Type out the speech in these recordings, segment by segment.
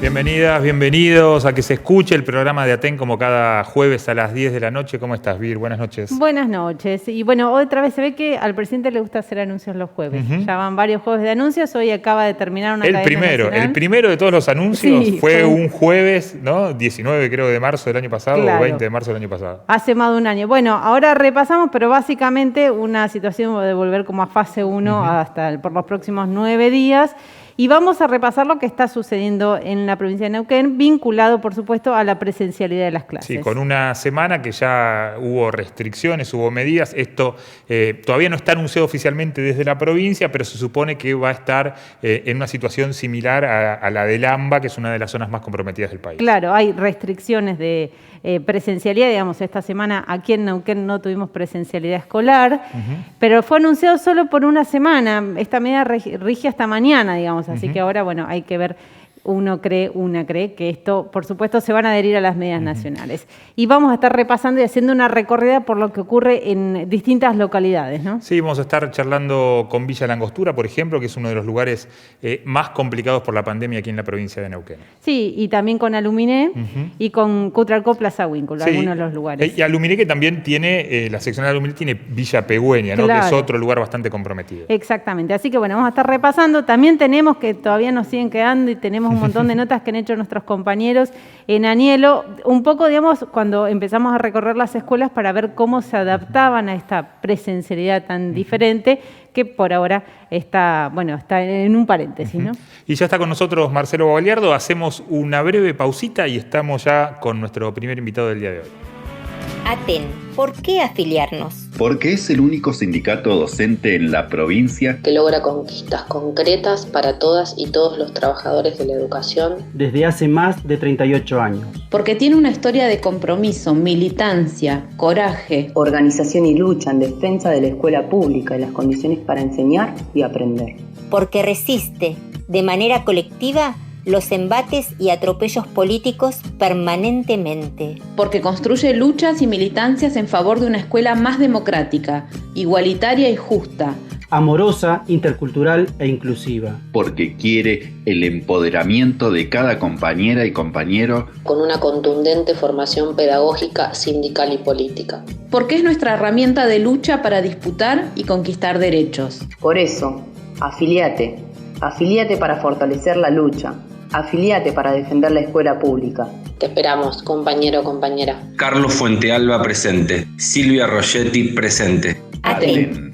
Bienvenidas, bienvenidos a Que se escuche el programa de Aten como cada jueves a las 10 de la noche. ¿Cómo estás, Vir? Buenas noches. Buenas noches. Y bueno, otra vez se ve que al presidente le gusta hacer anuncios los jueves. Ya van varios jueves de anuncios. Hoy acaba de terminar una cadena nacional. El primero de todos los anuncios fue un jueves, ¿no? 19 creo de marzo del año pasado, claro, o 20 de marzo del año pasado. Hace más de un año. Bueno, ahora repasamos, pero básicamente una situación de volver como a fase 1 hasta por los próximos 9 días. Y vamos a repasar lo que está sucediendo en la provincia de Neuquén, vinculado, por supuesto, a la presencialidad de las clases. Sí, con una semana que ya hubo restricciones, hubo medidas. Esto todavía no está anunciado oficialmente desde la provincia, pero se supone que va a estar en una situación similar a la del AMBA, que es una de las zonas más comprometidas del país. Claro, hay restricciones de presencialidad, digamos, esta semana aquí en Neuquén no tuvimos presencialidad escolar, pero fue anunciado solo por una semana. Esta medida rige hasta mañana, digamos. Así que ahora, bueno, hay que ver, una cree que esto, por supuesto, se van a adherir a las medidas nacionales. Y vamos a estar repasando y haciendo una recorrida por lo que ocurre en distintas localidades, ¿no? Sí, vamos a estar charlando con Villa Langostura, por ejemplo, que es uno de los lugares más complicados por la pandemia aquí en la provincia de Neuquén. Sí, y también con Aluminé y con Cutralcó, Plaza Huínculo, sí, algunos de los lugares. Y Aluminé, que también tiene, la sección de Aluminé tiene Villa Pegüeña, ¿no? Claro. Que es otro lugar bastante comprometido. Exactamente, así que bueno, vamos a estar repasando. También tenemos, que todavía nos siguen quedando, y tenemos un montón de notas que han hecho nuestros compañeros en Anielo, un poco, digamos, cuando empezamos a recorrer las escuelas para ver cómo se adaptaban a esta presencialidad tan diferente, que por ahora está, bueno, está en un paréntesis, ¿no? Y ya está con nosotros Marcelo Galiardo. Hacemos una breve pausita y estamos ya con nuestro primer invitado del día de hoy. Aten, ¿por qué afiliarnos? Porque es el único sindicato docente en la provincia que logra conquistas concretas para todas y todos los trabajadores de la educación desde hace más de 38 años. Porque tiene una historia de compromiso, militancia, coraje, organización y lucha en defensa de la escuela pública y las condiciones para enseñar y aprender. Porque resiste de manera colectiva los embates y atropellos políticos permanentemente. Porque construye luchas y militancias en favor de una escuela más democrática, igualitaria y justa, amorosa, intercultural e inclusiva. Porque quiere el empoderamiento de cada compañera y compañero con una contundente formación pedagógica, sindical y política. Porque es nuestra herramienta de lucha para disputar y conquistar derechos. Por eso, afiliate para fortalecer la lucha. Afiliate para defender la escuela pública. Te esperamos, compañero o compañera. Carlos Fuentealba presente. Silvia Rogetti presente. Aten.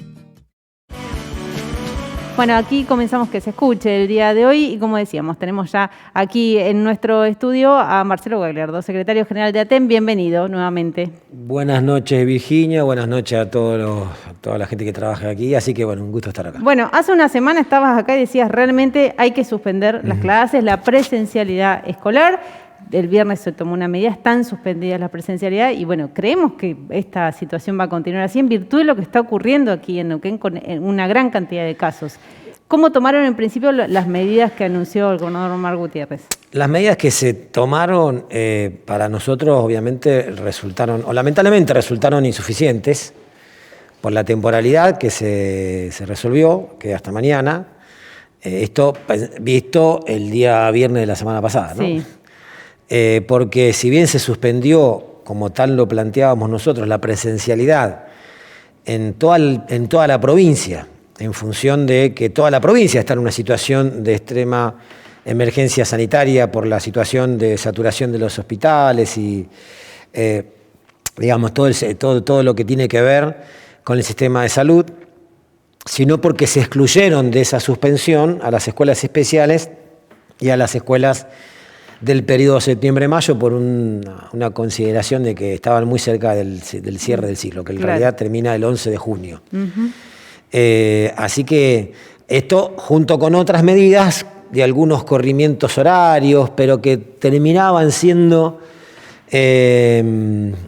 Bueno, aquí comenzamos Que se escuche el día de hoy y, como decíamos, tenemos ya aquí en nuestro estudio a Marcelo Galiardo, secretario general de Aten. Bienvenido nuevamente. Buenas noches, Virginia. Buenas noches a toda la gente que trabaja aquí. Así que, bueno, un gusto estar acá. Bueno, hace una semana estabas acá y decías realmente hay que suspender las clases, la presencialidad escolar. El viernes se tomó una medida, están suspendidas la presencialidad y bueno, creemos que esta situación va a continuar así en virtud de lo que está ocurriendo aquí en Neuquén con una gran cantidad de casos. ¿Cómo tomaron en principio las medidas que anunció el gobernador Omar Gutiérrez? Las medidas que se tomaron para nosotros obviamente lamentablemente resultaron insuficientes por la temporalidad que se resolvió, que hasta mañana, esto visto el día viernes de la semana pasada, ¿no? Sí. Porque si bien se suspendió, como tal lo planteábamos nosotros, la presencialidad en toda la provincia, en función de que toda la provincia está en una situación de extrema emergencia sanitaria por la situación de saturación de los hospitales y, digamos, todo lo que tiene que ver con el sistema de salud, sino porque se excluyeron de esa suspensión a las escuelas especiales y a las escuelas del periodo septiembre-mayo por una consideración de que estaban muy cerca del cierre del ciclo, que en realidad termina el 11 de junio. Así que esto, junto con otras medidas de algunos corrimientos horarios, pero que terminaban siendo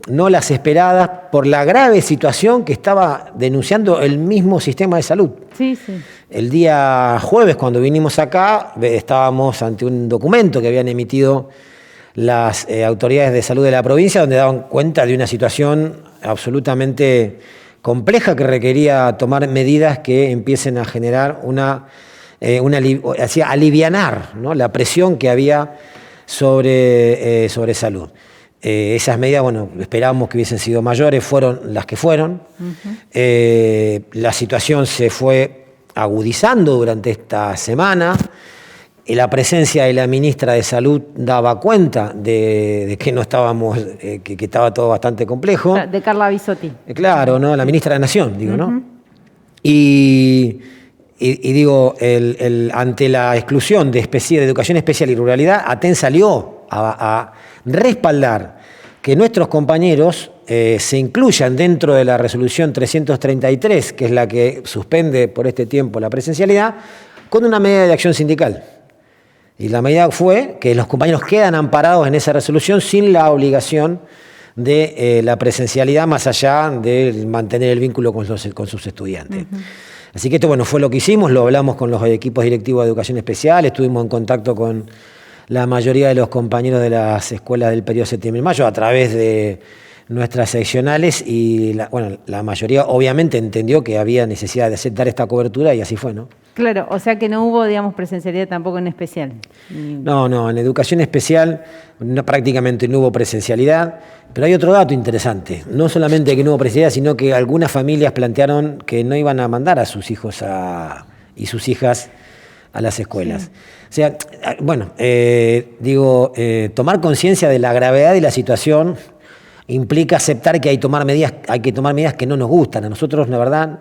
no las esperadas por la grave situación que estaba denunciando el mismo sistema de salud. Sí, sí. El día jueves, cuando vinimos acá, estábamos ante un documento que habían emitido las autoridades de salud de la provincia, donde daban cuenta de una situación absolutamente compleja que requería tomar medidas que empiecen a generar alivianar, ¿no?, la presión que había sobre salud. Esas medidas, bueno, esperábamos que hubiesen sido mayores, fueron las que fueron. La situación se fue agudizando durante esta semana. La presencia de la ministra de Salud daba cuenta de que no estábamos, que estaba todo bastante complejo. De Carla Bisotti. Claro, ¿no? La ministra de Nación, digo, ¿no? Y digo, ante la exclusión de educación especial y ruralidad, ATEN salió a respaldar que nuestros compañeros se incluyan dentro de la resolución 333, que es la que suspende por este tiempo la presencialidad, con una medida de acción sindical. Y la medida fue que los compañeros quedan amparados en esa resolución sin la obligación de la presencialidad, más allá de mantener el vínculo con sus estudiantes. Así que esto, bueno, fue lo que hicimos, lo hablamos con los equipos directivos de educación especial, estuvimos en contacto con la mayoría de los compañeros de las escuelas del periodo septiembre-mayo a través de nuestras seccionales y la mayoría obviamente entendió que había necesidad de dar esta cobertura y así fue, ¿no? Claro, o sea que no hubo, digamos, presencialidad tampoco en especial. No, en educación especial prácticamente no hubo presencialidad, pero hay otro dato interesante, no solamente que no hubo presencialidad, sino que algunas familias plantearon que no iban a mandar a sus hijos y sus hijas a las esculas. Sí. O sea, bueno, tomar conciencia de la gravedad de la situación implica aceptar que hay que tomar medidas que no nos gustan. A nosotros, la verdad,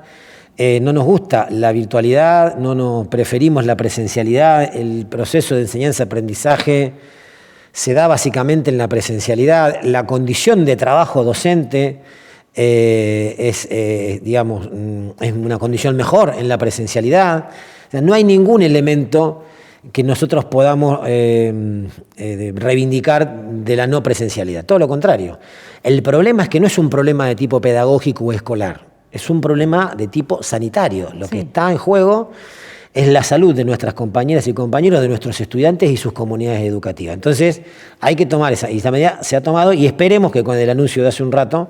no nos gusta la virtualidad, preferimos la presencialidad. El proceso de enseñanza-aprendizaje se da básicamente en la presencialidad. La condición de trabajo docente es una condición mejor en la presencialidad. O sea, no hay ningún elemento que nosotros podamos reivindicar de la no presencialidad. Todo lo contrario. El problema es que no es un problema de tipo pedagógico o escolar, es un problema de tipo sanitario. Lo que está en juego es la salud de nuestras compañeras y compañeros, de nuestros estudiantes y sus comunidades educativas. Entonces hay que tomar esa medida, se ha tomado y esperemos que con el anuncio de hace un rato,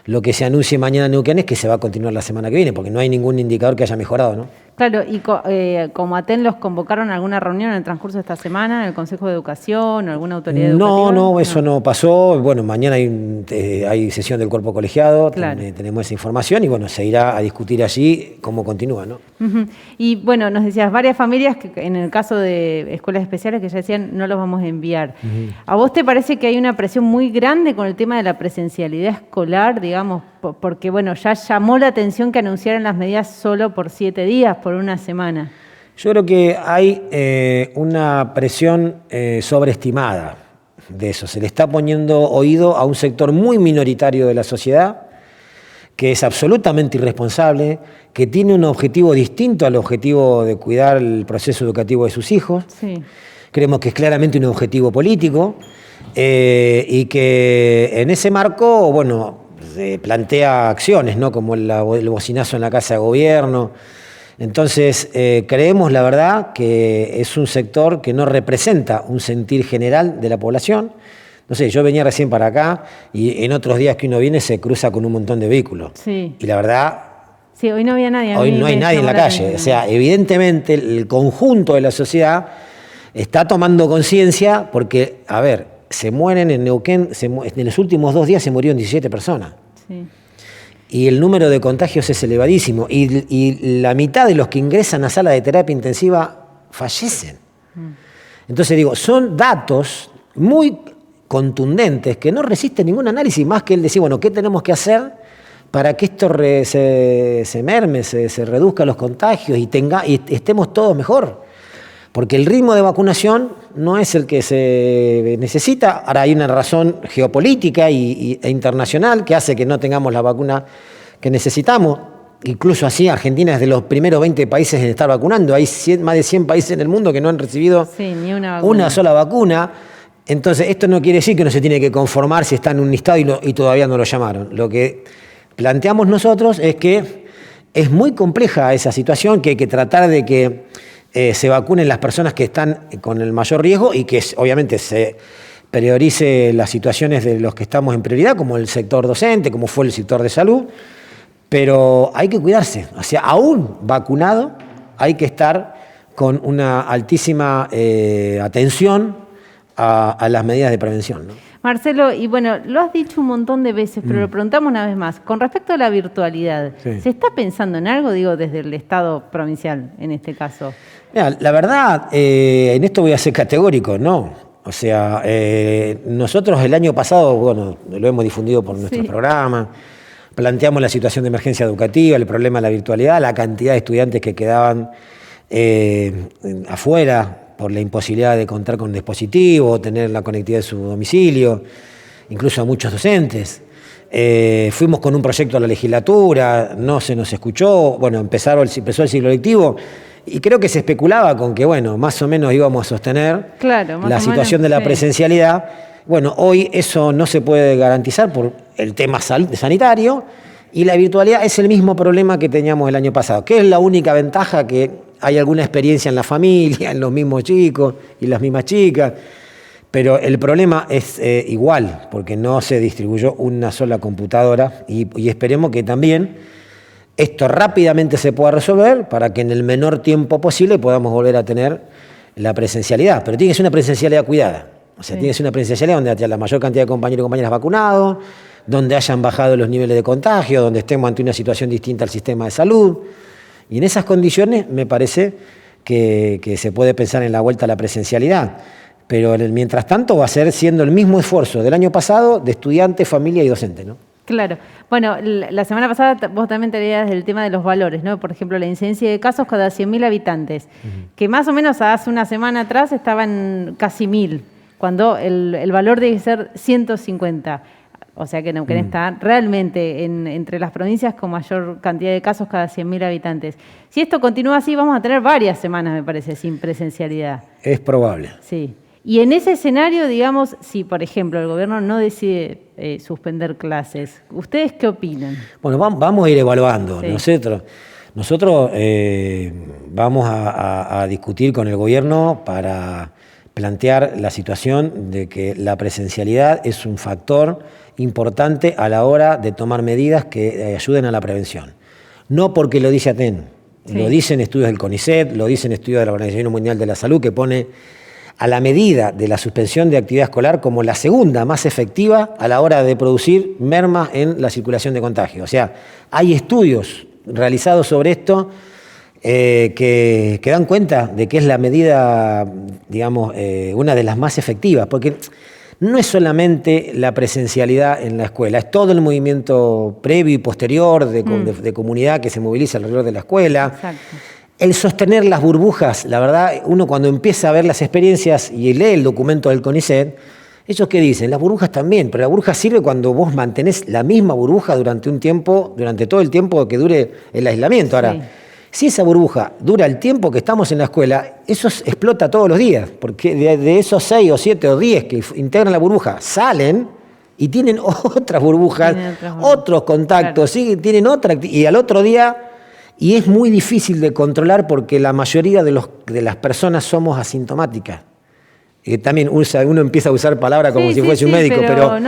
lo que se anuncie mañana en Neuquén es que se va a continuar la semana que viene, porque no hay ningún indicador que haya mejorado, ¿no? Claro, y como ATEN los convocaron a alguna reunión en el transcurso de esta semana, en el Consejo de Educación o alguna autoridad educativa. No, eso no pasó. Bueno, mañana hay sesión del cuerpo colegiado, claro. Tenemos esa información y bueno, se irá a discutir allí cómo continúa, ¿no? Y bueno, nos decías, varias familias que en el caso de escuelas especiales que ya decían no los vamos a enviar. ¿A vos te parece que hay una presión muy grande con el tema de la presencialidad escolar, digamos? Porque bueno, ya llamó la atención que anunciaran las medidas solo por 7 días, por una semana. Yo creo que hay una presión sobreestimada de eso. Se le está poniendo oído a un sector muy minoritario de la sociedad que es absolutamente irresponsable, que tiene un objetivo distinto al objetivo de cuidar el proceso educativo de sus hijos. Sí. Creemos que es claramente un objetivo político y que en ese marco, bueno, plantea acciones, ¿no? Como el bocinazo en la Casa de Gobierno. Entonces, creemos, la verdad, que es un sector que no representa un sentir general de la población. No sé, yo venía recién para acá y en otros días que uno viene se cruza con un montón de vehículos. Sí. Y la verdad... Sí, hoy no había nadie. Hoy no hay nadie en la calle. O sea, evidentemente el conjunto de la sociedad está tomando conciencia porque, a ver, se mueren en Neuquén, en los últimos 2 días se murieron 17 personas. Sí. Y el número de contagios es elevadísimo. Y la mitad de los que ingresan a sala de terapia intensiva fallecen. Entonces digo, son datos muy contundentes que no resisten ningún análisis más que el decir, bueno, ¿qué tenemos que hacer para que esto se merme, se reduzca los contagios y estemos todos mejor? Porque el ritmo de vacunación no es el que se necesita. Ahora hay una razón geopolítica e internacional que hace que no tengamos la vacuna que necesitamos. Incluso así, Argentina es de los primeros 20 países en estar vacunando. Hay más de 100 países en el mundo que no han recibido ni una sola vacuna. Entonces, esto no quiere decir que no se tiene que conformar si está en un listado y todavía no lo llamaron. Lo que planteamos nosotros es que es muy compleja esa situación, que hay que tratar de que se vacunen las personas que están con el mayor riesgo y que obviamente se priorice las situaciones de los que estamos en prioridad, como el sector docente, como fue el sector de salud, pero hay que cuidarse. O sea, aún vacunado hay que estar con una altísima atención a las medidas de prevención, ¿no? Marcelo, y bueno, lo has dicho un montón de veces, pero lo preguntamos una vez más. Con respecto a la virtualidad, ¿se está pensando en algo, digo, desde el Estado provincial, en este caso? Mira, la verdad, en esto voy a ser categórico, no. O sea, nosotros el año pasado, bueno, lo hemos difundido por nuestro programa, planteamos la situación de emergencia educativa, el problema de la virtualidad, la cantidad de estudiantes que quedaban afuera por la imposibilidad de contar con dispositivo, tener la conectividad de su domicilio, incluso a muchos docentes. Fuimos con un proyecto a la legislatura, no se nos escuchó, bueno, empezó el ciclo lectivo y creo que se especulaba con que, bueno, más o menos íbamos a sostener la situación de la presencialidad. Bueno, hoy eso no se puede garantizar por el tema sanitario y la virtualidad es el mismo problema que teníamos el año pasado, que es la única ventaja que hay alguna experiencia en la familia, en los mismos chicos y las mismas chicas, pero el problema es igual, porque no se distribuyó una sola computadora y esperemos que también esto rápidamente se pueda resolver para que en el menor tiempo posible podamos volver a tener la presencialidad, pero tiene que ser una presencialidad cuidada, o sea, tiene que ser una presencialidad donde haya la mayor cantidad de compañeros y compañeras vacunados, donde hayan bajado los niveles de contagio, donde estemos ante una situación distinta al sistema de salud. Y en esas condiciones me parece que se puede pensar en la vuelta a la presencialidad. Pero mientras tanto va a ser siendo el mismo esfuerzo del año pasado de estudiante, familia y docente, ¿no? Claro. Bueno, la semana pasada vos también tenías el tema de los valores, ¿no? Por ejemplo, la incidencia de casos cada 100.000 habitantes, que más o menos hace una semana atrás estaban casi 1.000, cuando el valor debe ser 150. O sea que Neuquén está realmente entre las provincias con mayor cantidad de casos cada 100.000 habitantes. Si esto continúa así, vamos a tener varias semanas, me parece, sin presencialidad. Es probable. Sí. Y en ese escenario, digamos, si por ejemplo el gobierno no decide suspender clases, ¿ustedes qué opinan? Bueno, vamos a ir evaluando. Sí. Nosotros vamos a discutir con el gobierno para plantear la situación de que la presencialidad es un factor importante a la hora de tomar medidas que ayuden a la prevención. No porque lo dice ATEN, lo dicen estudios del CONICET, lo dicen estudios de la Organización Mundial de la Salud, que pone a la medida de la suspensión de actividad escolar como la segunda más efectiva a la hora de producir mermas en la circulación de contagio. O sea, hay estudios realizados sobre esto que dan cuenta de que es la medida, digamos, una de las más efectivas, porque no es solamente la presencialidad en la escuela, es todo el movimiento previo y posterior de comunidad que se moviliza alrededor de la escuela. Exacto. El sostener las burbujas, la verdad, uno cuando empieza a ver las experiencias y lee el documento del CONICET, ¿ellos qué dicen? Las burbujas también, pero la burbuja sirve cuando vos mantenés la misma burbuja durante un tiempo, durante todo el tiempo que dure el aislamiento. Ahora, si esa burbuja dura el tiempo que estamos en la escuela, eso explota todos los días, porque de esos 6 o 7 o 10 que integran la burbuja salen y tienen otras burbujas, otros contactos, tienen otra, y al otro día, y es muy difícil de controlar porque la mayoría de las personas somos asintomáticas. También uno empieza a usar palabras como si fuese un médico, pero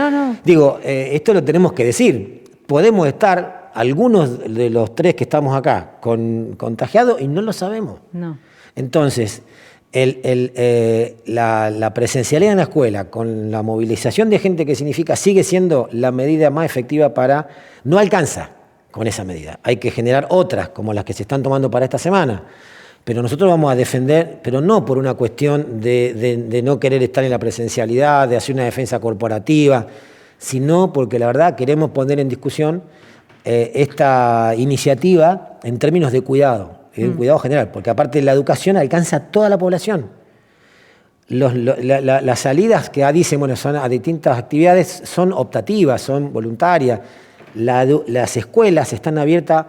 digo, esto lo tenemos que decir. Podemos estar algunos de los 3 que estamos acá contagiados y no lo sabemos. No. Entonces, la presencialidad en la escuela, con la movilización de gente que significa, sigue siendo la medida más efectiva para... No alcanza con esa medida. Hay que generar otras, como las que se están tomando para esta semana. Pero nosotros vamos a defender, pero no por una cuestión de no querer estar en la presencialidad, de hacer una defensa corporativa, sino porque la verdad queremos poner en discusión esta iniciativa en términos de cuidado, en cuidado general, porque aparte la educación alcanza a toda la población. Las salidas que dicen, bueno, son a distintas actividades, son optativas, son voluntarias. Las escuelas están abiertas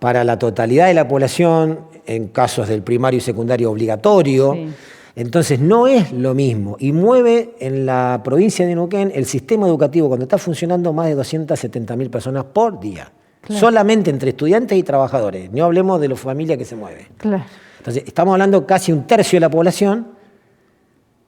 para la totalidad de la población, en casos del primario y secundario obligatorio. Sí. Entonces no es lo mismo y mueve en la provincia de Neuquén el sistema educativo cuando está funcionando más de 270.000 personas por día. Claro. Solamente entre estudiantes y trabajadores. No hablemos de la familia que se mueve. Claro. Entonces estamos hablando casi un tercio de la población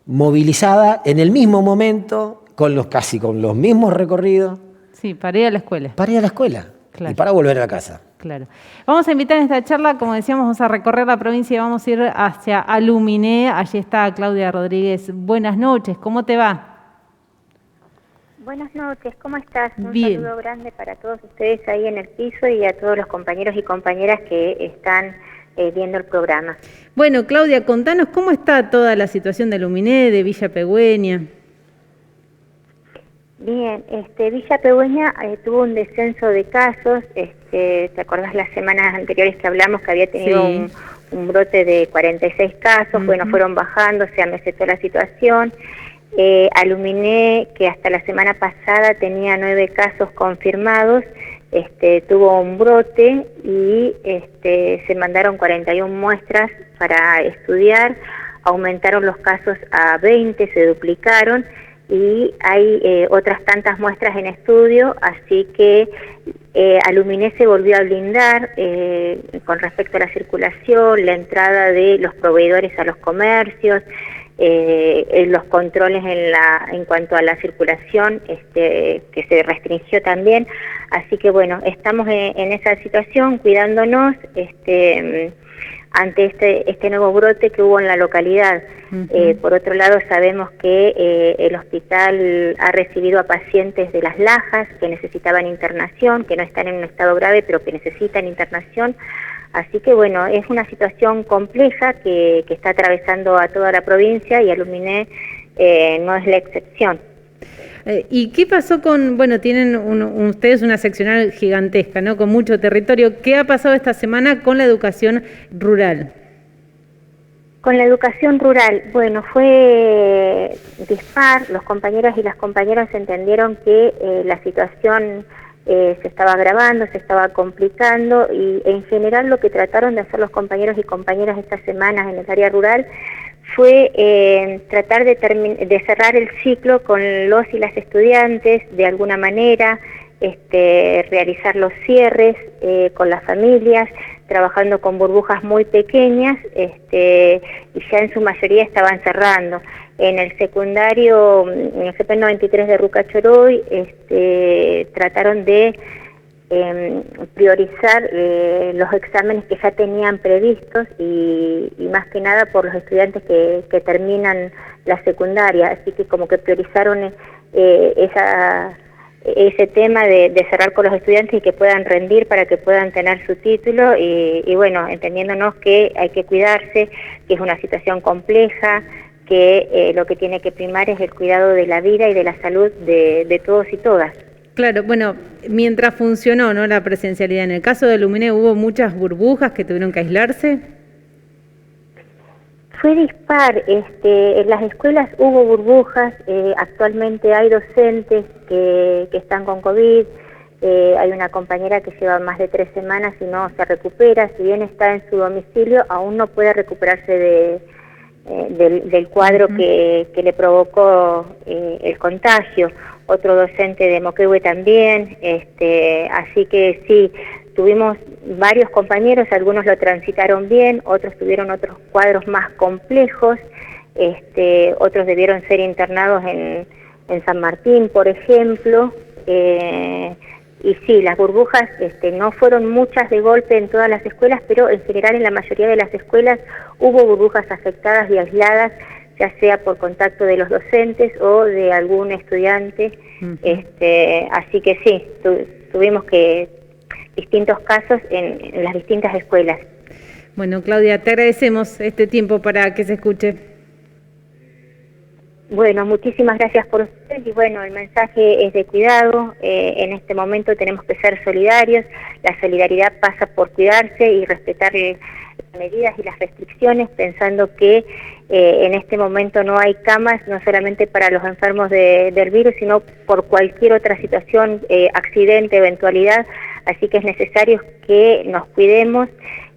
movilizada en el mismo momento, casi con los mismos recorridos. Sí, para ir a la escuela. Para ir a la escuela. Claro. Y para volver a la casa. Claro. Vamos a invitar en esta charla, como decíamos, vamos a recorrer la provincia y vamos a ir hacia Aluminé. Allí está Claudia Rodríguez. Buenas noches, ¿cómo te va? Buenas noches, ¿cómo estás? Un Bien. saludo grande para todos ustedes ahí en el piso y a todos los compañeros y compañeras que están viendo el programa. Bueno, Claudia, contanos cómo está toda la situación de Aluminé, de Villa Pegüeña. Bien, Villa Pegüeña tuvo un descenso de casos. ¿Te acordás las semanas anteriores que hablamos que había tenido un brote de 46 casos? Bueno, fueron bajando, se amesetó la situación. Aluminé, que hasta la semana pasada tenía 9 casos confirmados, tuvo un brote y se mandaron 41 muestras para estudiar, aumentaron los casos a 20, se duplicaron y hay otras tantas muestras en estudio, así que Aluminé se volvió a blindar con respecto a la circulación, la entrada de los proveedores a los comercios, los controles en cuanto a la circulación, que se restringió también. Así que bueno, estamos en esa situación, cuidándonos ante este nuevo brote que hubo en la localidad. Por otro lado, sabemos que el hospital ha recibido a pacientes de Las Lajas que necesitaban internación, que no están en un estado grave, pero que necesitan internación. Así que bueno, es una situación compleja que está atravesando a toda la provincia y Aluminé no es la excepción. ¿Y qué pasó con, bueno, tienen ustedes una seccional gigantesca, ¿no? Con mucho territorio. ¿Qué ha pasado esta semana con la educación rural? Con la educación rural, bueno, fue dispar. Los compañeros y las compañeras entendieron que la situación se estaba agravando, se estaba complicando y en general lo que trataron de hacer los compañeros y compañeras estas semanas en el área rural fue tratar de cerrar el ciclo con los y las estudiantes de alguna manera, realizar los cierres con las familias, trabajando con burbujas muy pequeñas y ya en su mayoría estaban cerrando. En el secundario, en el CP 93 de Rucachoroy, trataron de priorizar los exámenes que ya tenían previstos y más que nada por los estudiantes que terminan la secundaria, así que como que priorizaron ese tema de cerrar con los estudiantes y que puedan rendir para que puedan tener su título y bueno, entendiéndonos que hay que cuidarse, que es una situación compleja, que lo que tiene que primar es el cuidado de la vida y de la salud de todos y todas. Claro, bueno, mientras funcionó, ¿no?, la presencialidad, en el caso de Aluminé, ¿hubo muchas burbujas que tuvieron que aislarse? Fue dispar, en las escuelas hubo burbujas, actualmente hay docentes que están con COVID, hay una compañera que lleva más de 3 semanas y no se recupera, si bien está en su domicilio, aún no puede recuperarse del cuadro que le provocó el contagio. Otro docente de Moquehue también, así que sí, tuvimos varios compañeros, algunos lo transitaron bien, otros tuvieron otros cuadros más complejos, otros debieron ser internados en San Martín, por ejemplo, y sí, las burbujas no fueron muchas de golpe en todas las escuelas, pero en general en la mayoría de las escuelas hubo burbujas afectadas y aisladas, ya sea por contacto de los docentes o de algún estudiante, así que sí, tuvimos distintos casos en las distintas escuelas. Bueno, Claudia, te agradecemos este tiempo para que se escuche. Bueno, muchísimas gracias por ustedes y bueno, el mensaje es de cuidado, en este momento tenemos que ser solidarios, la solidaridad pasa por cuidarse y respetar las medidas y las restricciones, pensando que en este momento no hay camas, no solamente para los enfermos del virus, sino por cualquier otra situación, accidente, eventualidad, así que es necesario que nos cuidemos,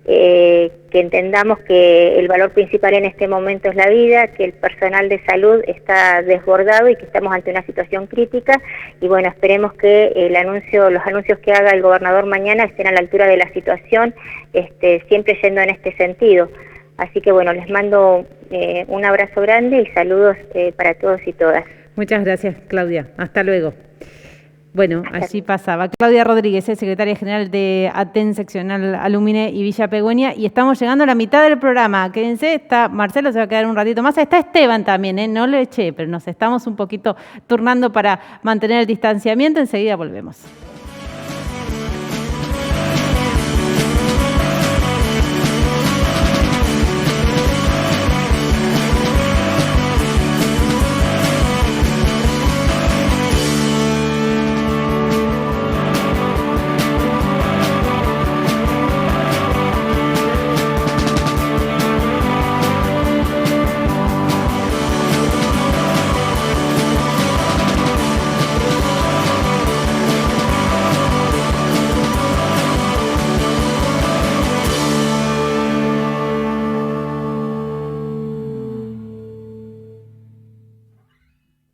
que entendamos que el valor principal en este momento es la vida, que el personal de salud está desbordado y que estamos ante una situación crítica y bueno, esperemos que los anuncios que haga el gobernador mañana estén a la altura de la situación, siempre yendo en este sentido. Así que bueno, les mando un abrazo grande y saludos para todos y todas. Muchas gracias, Claudia. Hasta luego. Bueno, allí pasaba. Claudia Rodríguez, secretaria general de ATEN Seccional Alumine y Villa Pegüeña, y estamos llegando a la mitad del programa. Quédense, está Marcelo, se va a quedar un ratito más. Está Esteban también, no lo eché, pero nos estamos un poquito turnando para mantener el distanciamiento. Enseguida volvemos.